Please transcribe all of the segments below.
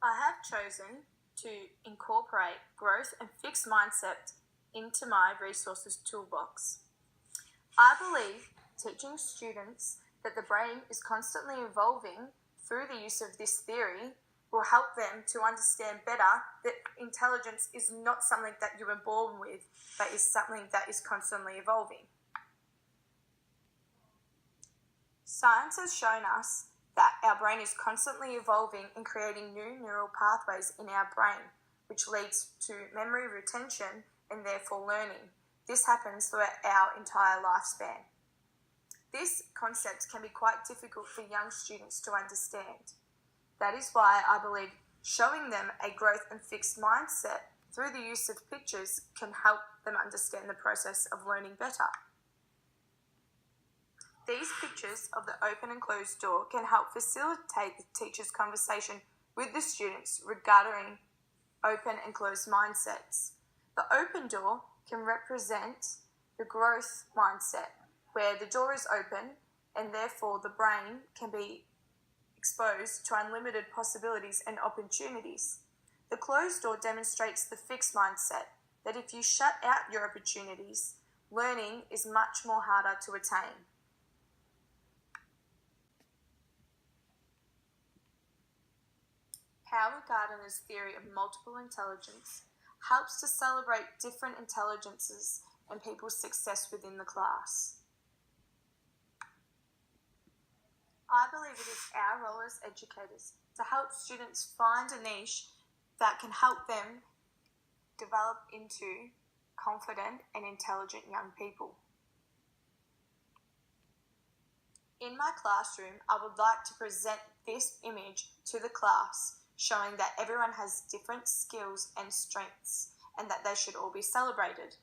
I have chosen to incorporate growth and fixed mindset into my resources toolbox. I believe teaching students that the brain is constantly evolving through the use of this theory will help them to understand better that intelligence is not something that you were born with, but is something that is constantly evolving. Science has shown us that our brain is constantly evolving and creating new neural pathways in our brain, which leads to memory retention and therefore learning. This happens throughout our entire lifespan. This concept can be quite difficult for young students to understand. That is why I believe showing them a growth and fixed mindset through the use of pictures can help them understand the process of learning better. These pictures of the open and closed door can help facilitate the teacher's conversation with the students regarding open and closed mindsets. The open door can represent the growth mindset, where the door is open and therefore the brain can be exposed to unlimited possibilities and opportunities. The closed door demonstrates the fixed mindset, that if you shut out your opportunities, learning is much more harder to attain. Howard Gardner's theory of multiple intelligence helps to celebrate different intelligences and people's success within the class. I believe it is our role as educators to help students find a niche that can help them develop into confident and intelligent young people. In my classroom, I would like to present this image to the class, showing that everyone has different skills and strengths and that they should all be celebrated.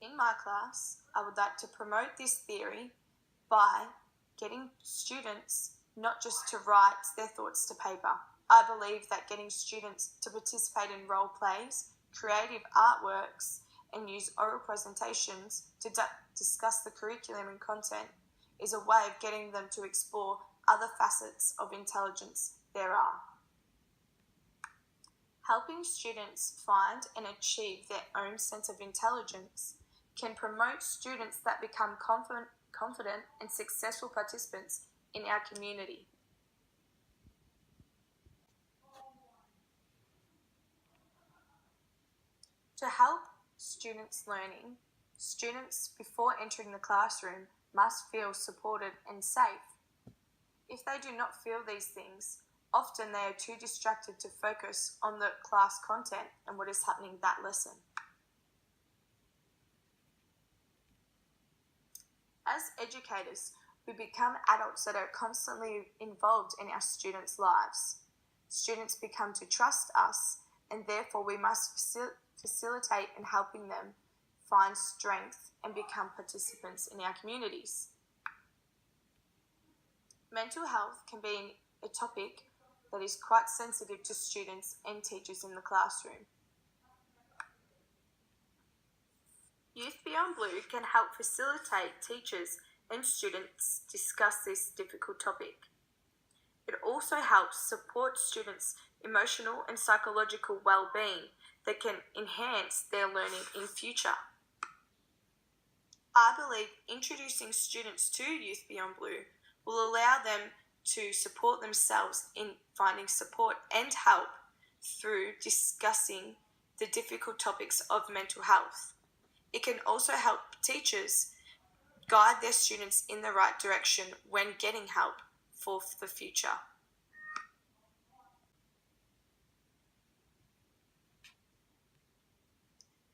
In my class, I would like to promote this theory by getting students not just to write their thoughts to paper. I believe that getting students to participate in role plays, creative artworks, and use oral presentations to discuss the curriculum and content is a way of getting them to explore other facets of intelligence there are. Helping students find and achieve their own sense of intelligence can promote students that become confident and successful participants in our community. To help students' learning, students before entering the classroom must feel supported and safe. If they do not feel these things, often they are too distracted to focus on the class content and what is happening that lesson. As educators, we become adults that are constantly involved in our students' lives. Students become to trust us, and therefore we must facilitate in helping them find strength and become participants in our communities. Mental health can be a topic that is quite sensitive to students and teachers in the classroom. Youth Beyond Blue can help facilitate teachers and students discuss this difficult topic. It also helps support students' emotional and psychological well-being that can enhance their learning in future. I believe introducing students to Youth Beyond Blue will allow them to support themselves in finding support and help through discussing the difficult topics of mental health. It can also help teachers guide their students in the right direction when getting help for the future.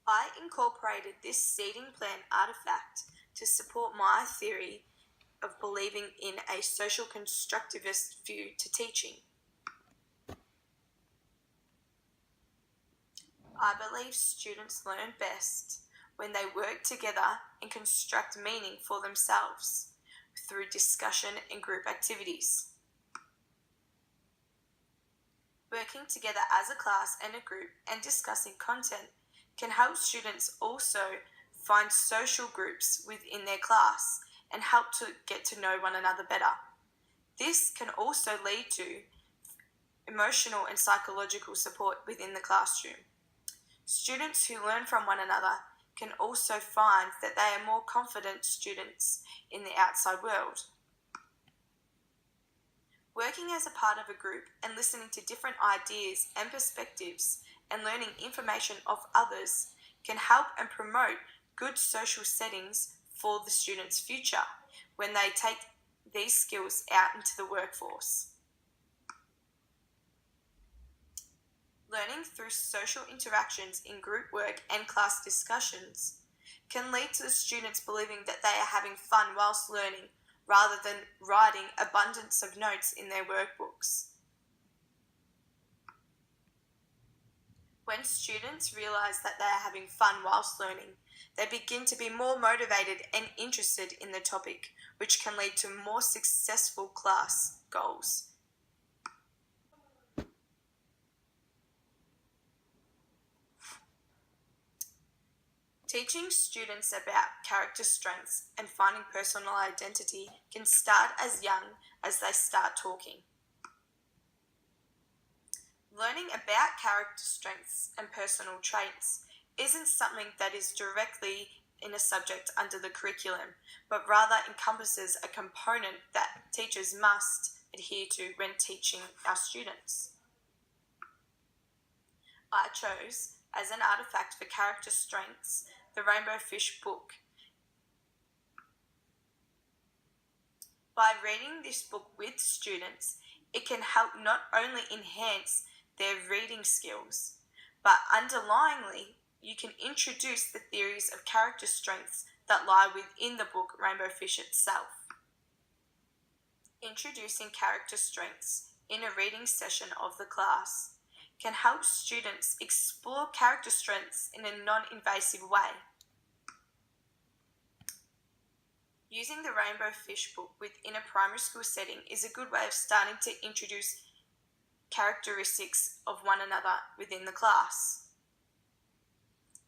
I incorporated this seeding plan artifact to support my theory of believing in a social constructivist view to teaching. I believe students learn best when they work together and construct meaning for themselves through discussion and group activities. Working together as a class and a group and discussing content can help students also find social groups within their class and help to get to know one another better. This can also lead to emotional and psychological support within the classroom. Students who learn from one another can also find that they are more confident students in the outside world. Working as a part of a group and listening to different ideas and perspectives and learning information of others can help and promote good social settings for the students' future when they take these skills out into the workforce. Learning through social interactions in group work and class discussions can lead to the students believing that they are having fun whilst learning rather than writing abundance of notes in their workbooks. When students realise that they are having fun whilst learning, they begin to be more motivated and interested in the topic, which can lead to more successful class goals. Teaching students about character strengths and finding personal identity can start as young as they start talking. Learning about character strengths and personal traits isn't something that is directly in a subject under the curriculum, but rather encompasses a component that teachers must adhere to when teaching our students. I chose as an artifact for character strengths the Rainbow Fish book. By reading this book with students, it can help not only enhance their reading skills, but underlyingly, you can introduce the theories of character strengths that lie within the book Rainbow Fish itself. Introducing character strengths in a reading session of the class can help students explore character strengths in a non-invasive way. Using the Rainbow Fish book within a primary school setting is a good way of starting to introduce characteristics of one another within the class.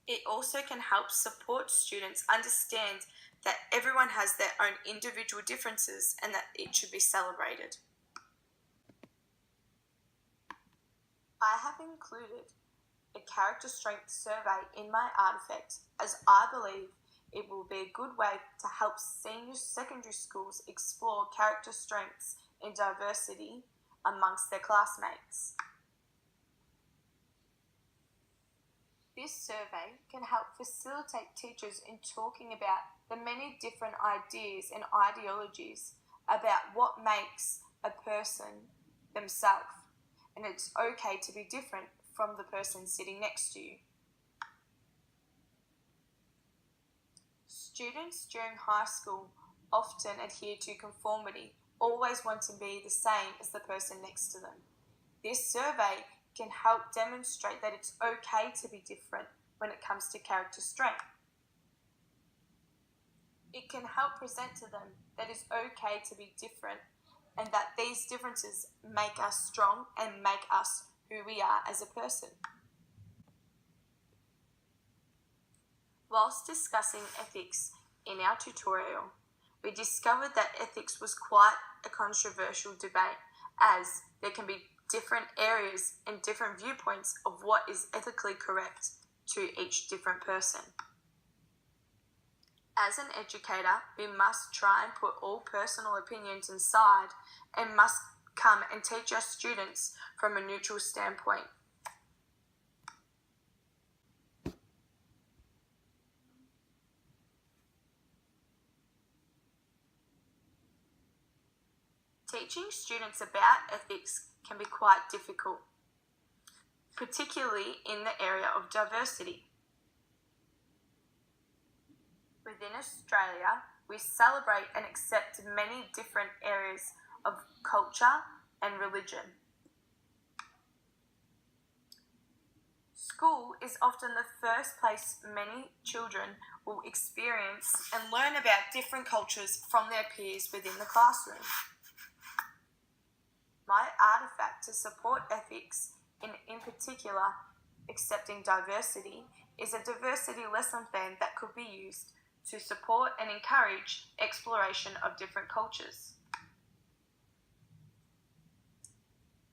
It also can help support students understand that everyone has their own individual differences and that it should be celebrated. I have included a character strength survey in my artifact as I believe it will be a good way to help senior secondary schools explore character strengths and diversity amongst their classmates. This survey can help facilitate teachers in talking about the many different ideas and ideologies about what makes a person themselves, and it's okay to be different from the person sitting next to you. Students during high school often adhere to conformity, always want to be the same as the person next to them. This survey can help demonstrate that it's okay to be different when it comes to character strength. It can help present to them that it's okay to be different and that these differences make us strong and make us who we are as a person. Whilst discussing ethics in our tutorial, we discovered that ethics was quite a controversial debate, as there can be different areas and different viewpoints of what is ethically correct to each different person. As an educator, we must try and put all personal opinions aside and must come and teach our students from a neutral standpoint. Teaching students about ethics can be quite difficult, particularly in the area of diversity. Within Australia, we celebrate and accept many different areas of culture and religion. School is often the first place many children will experience and learn about different cultures from their peers within the classroom. My artifact to support ethics, in particular accepting diversity, is a diversity lesson plan that could be used to support and encourage exploration of different cultures.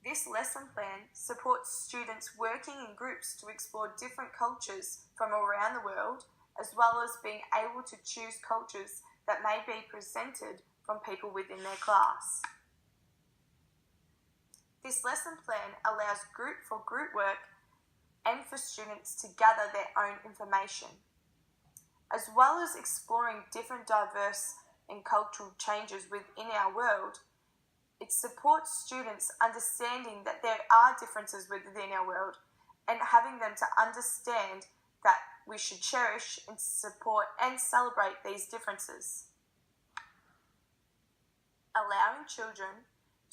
This lesson plan supports students working in groups to explore different cultures from around the world, as well as being able to choose cultures that may be presented from people within their class. This lesson plan allows group for group work and for students to gather their own information. As well as exploring different diverse and cultural changes within our world, it supports students understanding that there are differences within our world and having them to understand that we should cherish and support and celebrate these differences. Allowing children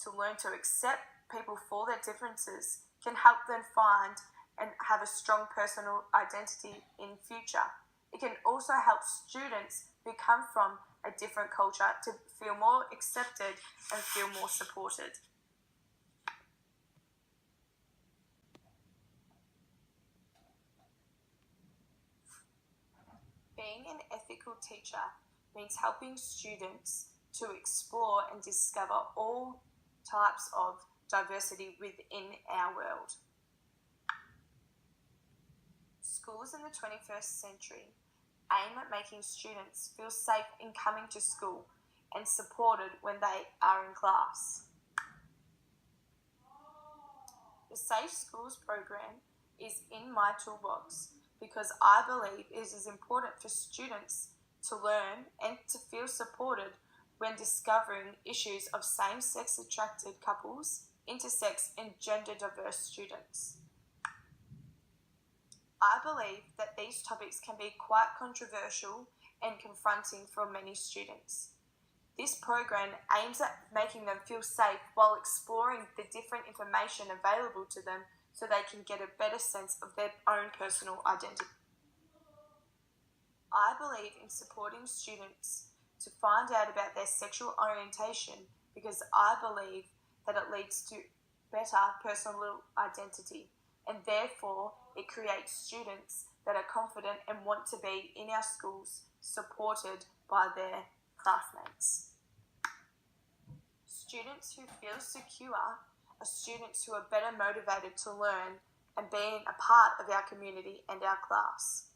to learn to accept people for their differences can help them find and have a strong personal identity in future. It can also help students who come from a different culture to feel more accepted and feel more supported. Being an ethical teacher means helping students to explore and discover all types of diversity within our world. Schools in the 21st century aim at making students feel safe in coming to school and supported when they are in class. The Safe Schools program is in my toolbox because I believe it is important for students to learn and to feel supported when discovering issues of same-sex attracted couples, intersex and gender diverse students. I believe that these topics can be quite controversial and confronting for many students. This program aims at making them feel safe while exploring the different information available to them so they can get a better sense of their own personal identity. I believe in supporting students to find out about their sexual orientation because I believe that it leads to better personal identity, and therefore it creates students that are confident and want to be in our schools, supported by their classmates. Students who feel secure are students who are better motivated to learn and being a part of our community and our class.